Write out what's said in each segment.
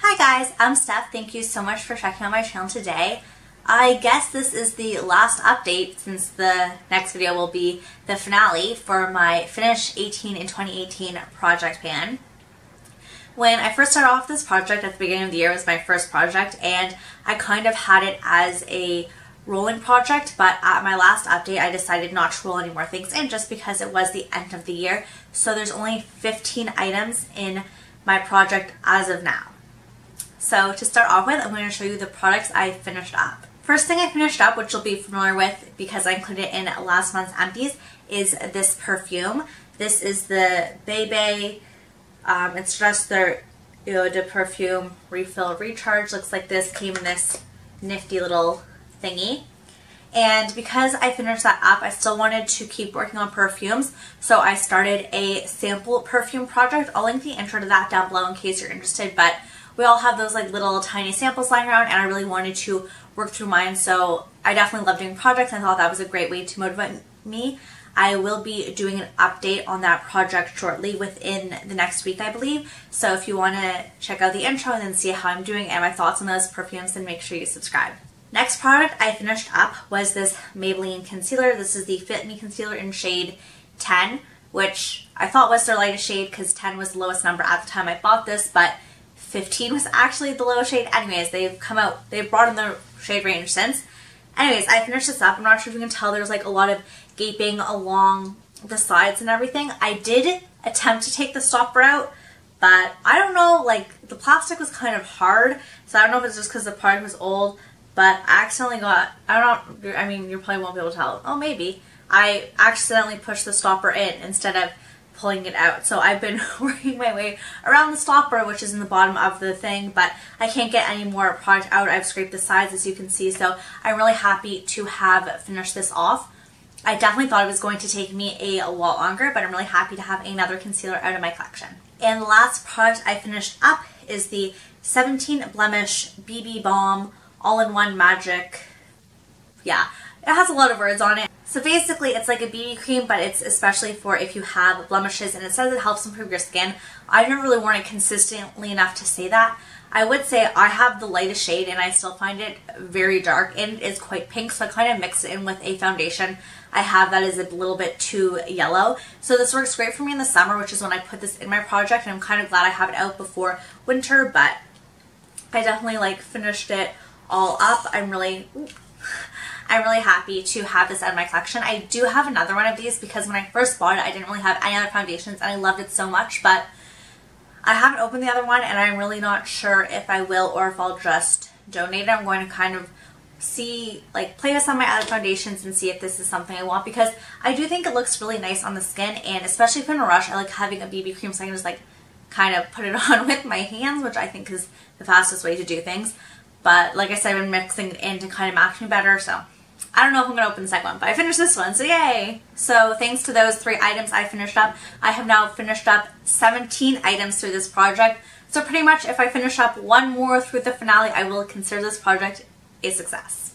Hi guys, I'm Steph. Thank you so much for checking out my channel today. I guess this is the last update since the next video will be the finale for my Finish 18 in 2018 project pan. When I first started off this project at the beginning of the year, it was my first project and I kind of had it as a rolling project, but at my last update I decided not to roll any more things in just because it was the end of the year. So there's only 15 items in my project as of now. So to start off with, I'm going to show you the products I finished up. First thing I finished up, which you'll be familiar with because I included it in last month's empties, is this perfume. This is the Bebe. It's just the Eau de Perfume Refill Recharge. Looks like this. Came in this nifty little thingy. And because I finished that up, I still wanted to keep working on perfumes, so I started a sample perfume project. I'll link the intro to that down below in case you're interested, but we all have those like little tiny samples lying around and I really wanted to work through mine, so I definitely love doing projects. I thought that was a great way to motivate me. I will be doing an update on that project shortly within the next week, I believe. So if you want to check out the intro and then see how I'm doing and my thoughts on those perfumes, then make sure you subscribe. Next product I finished up was this Maybelline concealer. This is the Fit Me concealer in shade 10, which I thought was their lightest shade because 10 was the lowest number at the time I bought this, but 15 was actually the lowest shade. Anyways, they've brought in the shade range since. Anyways, I finished this up. I'm not sure if you can tell, there's like a lot of gaping along the sides and everything. I did attempt to take the stopper out, but I don't know, like the plastic was kind of hard, so I don't know if it's just because the product was old, but I accidentally got, I mean, you probably won't be able to tell. Oh, maybe. I accidentally pushed the stopper in instead of pulling it out. So I've been working my way around the stopper, which is in the bottom of the thing, but I can't get any more product out. I've scraped the sides, as you can see, so I'm really happy to have finished this off. I definitely thought it was going to take me a lot longer, but I'm really happy to have another concealer out of my collection. And the last product I finished up is the 17 Blemish BB Balm All-in-One Magic. Yeah, it has a lot of words on it. So basically it's like a BB cream, but it's especially for if you have blemishes, and it says it helps improve your skin. I've never really worn it consistently enough to say that. I would say I have the lightest shade and I still find it very dark, and it is quite pink, so I kind of mix it in with a foundation I have that is a little bit too yellow. So this works great for me in the summer, which is when I put this in my project, and I'm kind of glad I have it out before winter, but I definitely like finished it all up. I'm really happy to have this out of my collection. I do have another one of these because when I first bought it, I didn't really have any other foundations and I loved it so much, but I haven't opened the other one and I'm really not sure if I will or if I'll just donate it. I'm going to kind of see, like, play with some of my other foundations and see if this is something I want, because I do think it looks really nice on the skin, and especially if I'm in a rush, I like having a BB cream so I can just like kind of put it on with my hands, which I think is the fastest way to do things. But like I said, I've been mixing it in to kind of match me better, so I don't know if I'm going to open the second one, but I finished this one, so yay! So thanks to those 3 items I finished up, I have now finished up 17 items through this project. So pretty much if I finish up one more through the finale, I will consider this project a success.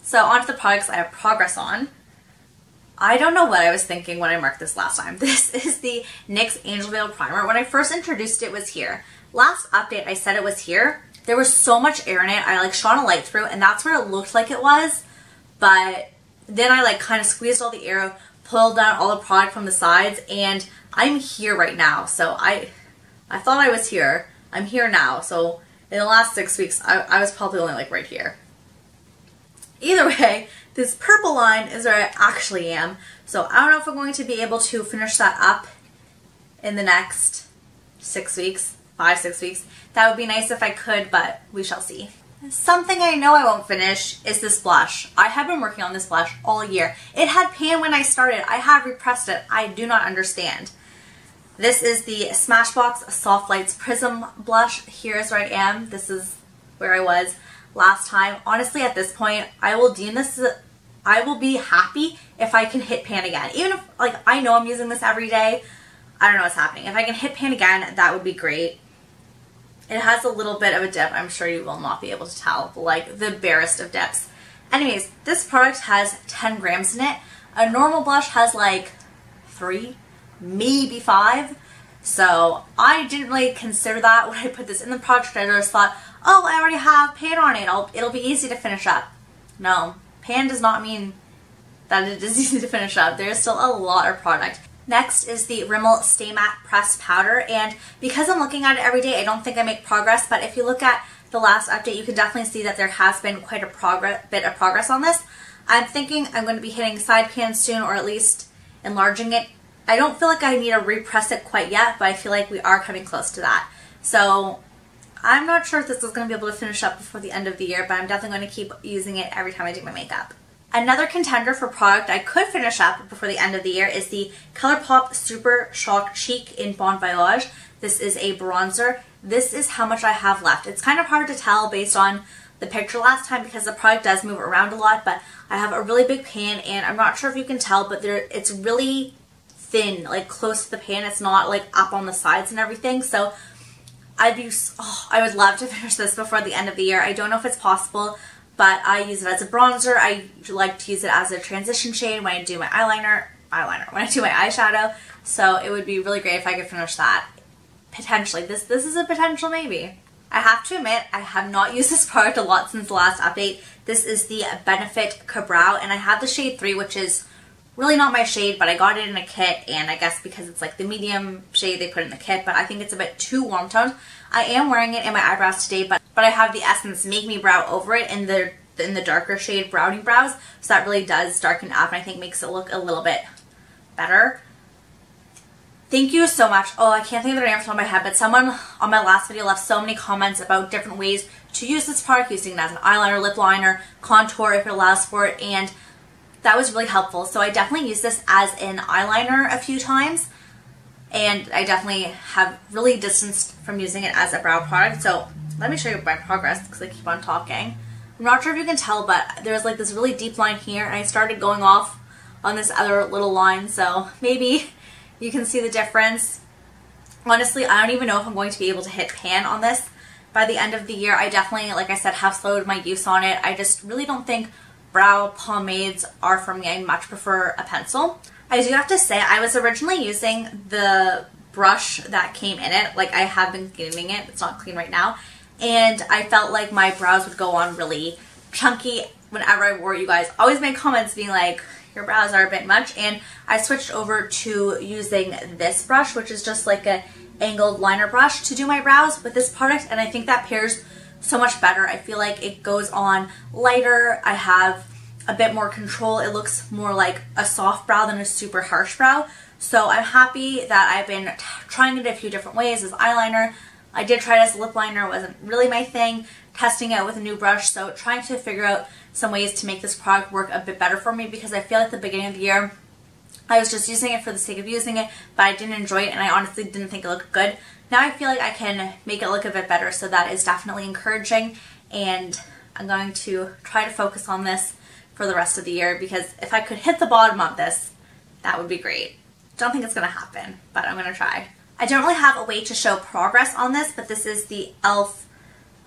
So on to the products I have progress on. I don't know what I was thinking when I marked this last time. This is the NYX Angel Veil Primer. When I first introduced it, it was here. Last update I said it was here. There was so much air in it, I like shone a light through, and that's where it looked like it was, but then I like kind of squeezed all the air, pulled down all the product from the sides, and I'm here right now. So I thought I was here. I'm here now, so in the last 6 weeks, I was probably only like right here. Either way, this purple line is where I actually am, so I don't know if I'm going to be able to finish that up in the next 6 weeks. 5-6 weeks. That would be nice if I could, but we shall see. Something I know I won't finish is this blush. I have been working on this blush all year. It had pan when I started. I have repressed it. I do not understand. This is the Smashbox Soft Lights Prism blush. Here's where I am. This is where I was last time. Honestly, at this point, I will deem this, I will be happy if I can hit pan again. Even if, like, I know I'm using this every day. I don't know what's happening. If I can hit pan again, that would be great. It has a little bit of a dip. I'm sure you will not be able to tell, but like the barest of dips. Anyways, this product has 10 grams in it. A normal blush has like 3, maybe 5. So I didn't really consider that when I put this in the project. I just thought, oh, I already have pan on it, it'll be easy to finish up. No, pan does not mean that it is easy to finish up. There's still a lot of product. Next is the Rimmel Stay Matte Pressed Powder, and because I'm looking at it every day, I don't think I make progress, but if you look at the last update, you can definitely see that there has been quite a bit of progress on this. I'm thinking I'm going to be hitting side pan soon, or at least enlarging it. I don't feel like I need to repress it quite yet, but I feel like we are coming close to that. So I'm not sure if this is going to be able to finish up before the end of the year, but I'm definitely going to keep using it every time I do my makeup. Another contender for product I could finish up before the end of the year is the ColourPop Super Shock Cheek in Bon Voyage. This is a bronzer. This is how much I have left. It's kind of hard to tell based on the picture last time because the product does move around a lot, but I have a really big pan, and I'm not sure if you can tell, but it's really thin, like close to the pan. It's not like up on the sides and everything. So I would love to finish this before the end of the year. I don't know if it's possible, but I use it as a bronzer. I like to use it as a transition shade when I do my when I do my eyeshadow. So it would be really great if I could finish that. Potentially. This is a potential maybe. I have to admit, I have not used this product a lot since the last update. This is the Benefit Brow, and I have the shade 3, which is really not my shade, but I got it in a kit, and I guess because it's like the medium shade they put in the kit, but I think it's a bit too warm toned. I am wearing it in my eyebrows today, but I have the Essence Make Me Brow over it in the darker shade Brownie Brows, so that really does darken up, and I think makes it look a little bit better. Thank you so much. Oh, I can't think of the name off the top of my head, but someone on my last video left so many comments about different ways to use this product, using it as an eyeliner, lip liner, contour if it allows for it, and that was really helpful. So I definitely used this as an eyeliner a few times, and I definitely have really distanced from using it as a brow product. So let me show you my progress because I keep on talking. I'm not sure if you can tell, but there's like this really deep line here, and I started going off on this other little line, so maybe you can see the difference. Honestly, I don't even know if I'm going to be able to hit pan on this by the end of the year. I definitely, like I said, have slowed my use on it. I just really don't think brow pomades are for me. I much prefer a pencil. I do have to say, I was originally using the brush that came in it. Like, I have been cleaning it. It's not clean right now. And I felt like my brows would go on really chunky whenever I wore it. You guys always make comments being like, your brows are a bit much, and I switched over to using this brush, which is just like a angled liner brush, to do my brows with this product, and I think that pairs so much better. I feel like it goes on lighter. I have a bit more control. It looks more like a soft brow than a super harsh brow. So I'm happy that I've been trying it a few different ways as eyeliner. I did try it as a lip liner. It wasn't really my thing. Testing it with a new brush, so trying to figure out some ways to make this product work a bit better for me, because I feel like at the beginning of the year I was just using it for the sake of using it, but I didn't enjoy it, and I honestly didn't think it looked good. Now I feel like I can make it look a bit better, so that is definitely encouraging, and I'm going to try to focus on this for the rest of the year, because if I could hit the bottom of this, that would be great. Don't think it's going to happen, but I'm going to try. I don't really have a way to show progress on this, but this is the e.l.f.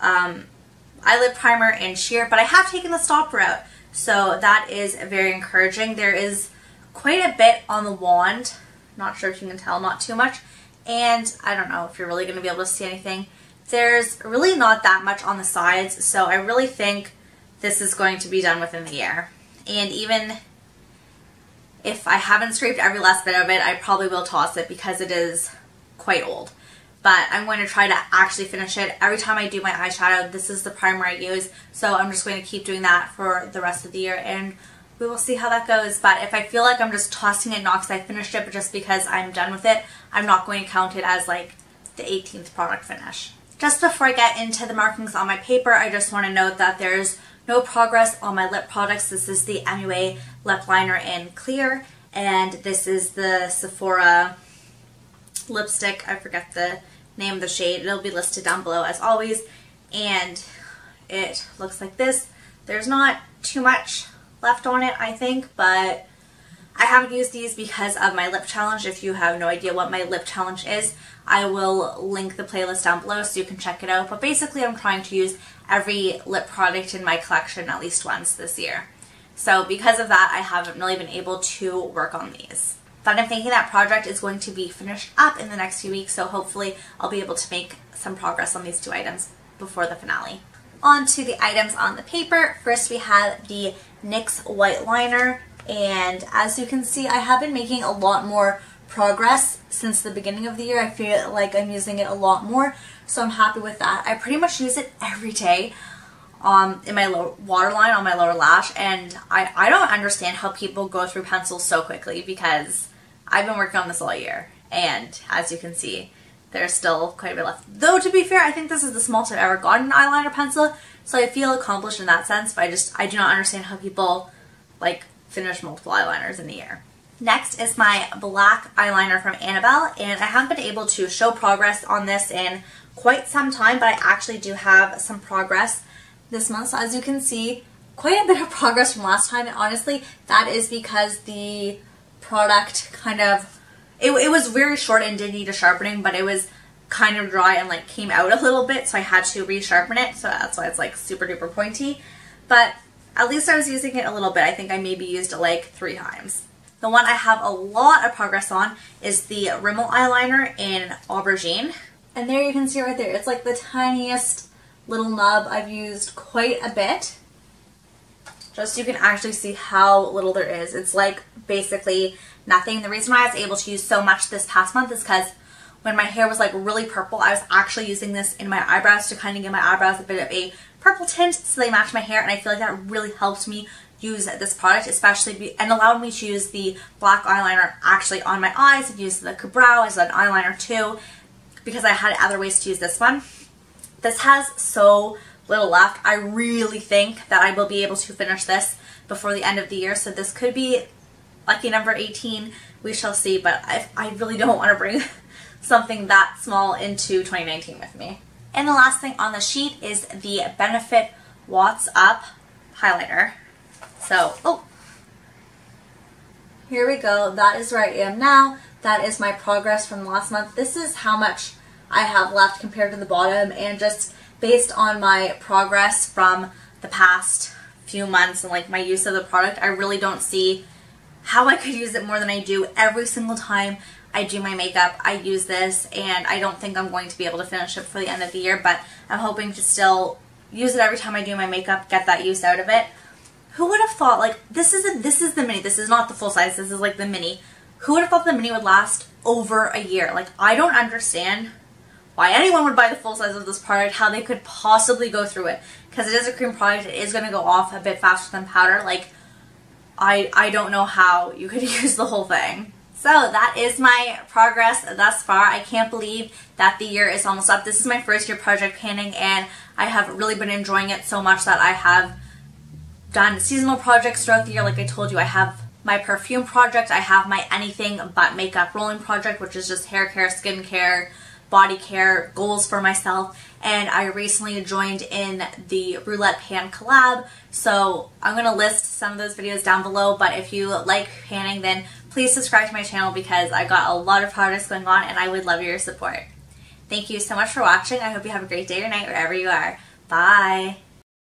eyelid primer and sheer, but I have taken the stopper out, so that is very encouraging. There is quite a bit on the wand, not sure if you can tell, not too much, and I don't know if you're really going to be able to see anything. There's really not that much on the sides, so I really think this is going to be done within the year. And even if I haven't scraped every last bit of it, I probably will toss it because it is quite old. But I'm going to try to actually finish it. Every time I do my eyeshadow, this is the primer I use. So I'm just going to keep doing that for the rest of the year, and we will see how that goes. But if I feel like I'm just tossing it not because I finished it, but just because I'm done with it, I'm not going to count it as like the 18th product finish. Just before I get into the markings on my paper, I just want to note that there's no progress on my lip products. This is the MUA Lip Liner in Clear, and this is the Sephora lipstick. I forget the name of the shade. It'll be listed down below as always, and it looks like this. There's not too much left on it, I think, but I haven't used these because of my lip challenge. If you have no idea what my lip challenge is, I will link the playlist down below so you can check it out. But basically, I'm trying to use every lip product in my collection at least once this year. So because of that, I haven't really been able to work on these. But I'm thinking that project is going to be finished up in the next few weeks, so hopefully I'll be able to make some progress on these 2 items before the finale. On to the items on the paper. First we have the NYX white liner, and as you can see I have been making a lot more progress since the beginning of the year. I feel like I'm using it a lot more, so I'm happy with that. I pretty much use it every day in my lower waterline on my lower lash, and I don't understand how people go through pencils so quickly, because I've been working on this all year, and as you can see there's still quite a bit left. Though to be fair, I think this is the smallest I've ever gotten an eyeliner pencil, so I feel accomplished in that sense, but I do not understand how people like finish multiple eyeliners in a year. Next is my black eyeliner from Annabelle, and I haven't been able to show progress on this in quite some time, but I actually do have some progress this month. So as you can see, quite a bit of progress from last time, and honestly that is because the product kind of, it was very short and did need a sharpening, but it was kind of dry and like came out a little bit, so I had to resharpen it, so that's why it's like super duper pointy. But at least I was using it a little bit. I think I maybe used it like 3 times. The one I have a lot of progress on is the Rimmel eyeliner in Aubergine. And there you can see right there, it's like the tiniest little nub. I've used quite a bit, just so you can actually see how little there is. It's like basically nothing. The reason why I was able to use so much this past month is because when my hair was like really purple, I was actually using this in my eyebrows to kind of give my eyebrows a bit of a purple tint so they match my hair, and I feel like that really helped me use this product, especially, and allowed me to use the black eyeliner actually on my eyes and use the brow as an eyeliner too, because I had other ways to use this one. This has so little left. I really think that I will be able to finish this before the end of the year, so this could be lucky number 18. We shall see, but I really don't want to bring something that small into 2019 with me. And the last thing on the sheet is the Benefit Watts Up highlighter. So, oh, here we go. That is where I am now. That is my progress from last month. This is how much I have left compared to the bottom, and just based on my progress from the past few months and like my use of the product, I really don't see how I could use it more than I do. Every single time I do my makeup, I use this, and I don't think I'm going to be able to finish it for the end of the year, but I'm hoping to still use it every time I do my makeup, get that use out of it. Who would have thought, like, this is the mini, this is not the full size, this is like the mini. Who would have thought the mini would last over a year? Like, I don't understand why anyone would buy the full size of this product, how they could possibly go through it. Because it is a cream product, it is going to go off a bit faster than powder. Like, I don't know how you could use the whole thing. So that is my progress thus far. I can't believe that the year is almost up. This is my first year project panning, and I have really been enjoying it so much that I have done seasonal projects throughout the year. Like I told you, I have my perfume project, I have my anything but makeup rolling project, which is just hair care, skin care, body care, goals for myself, and I recently joined in the Roulette Pan collab, so I'm going to list some of those videos down below, but if you like panning, then please subscribe to my channel because I got a lot of projects going on and I would love your support. Thank you so much for watching. I hope you have a great day or night wherever you are. Bye!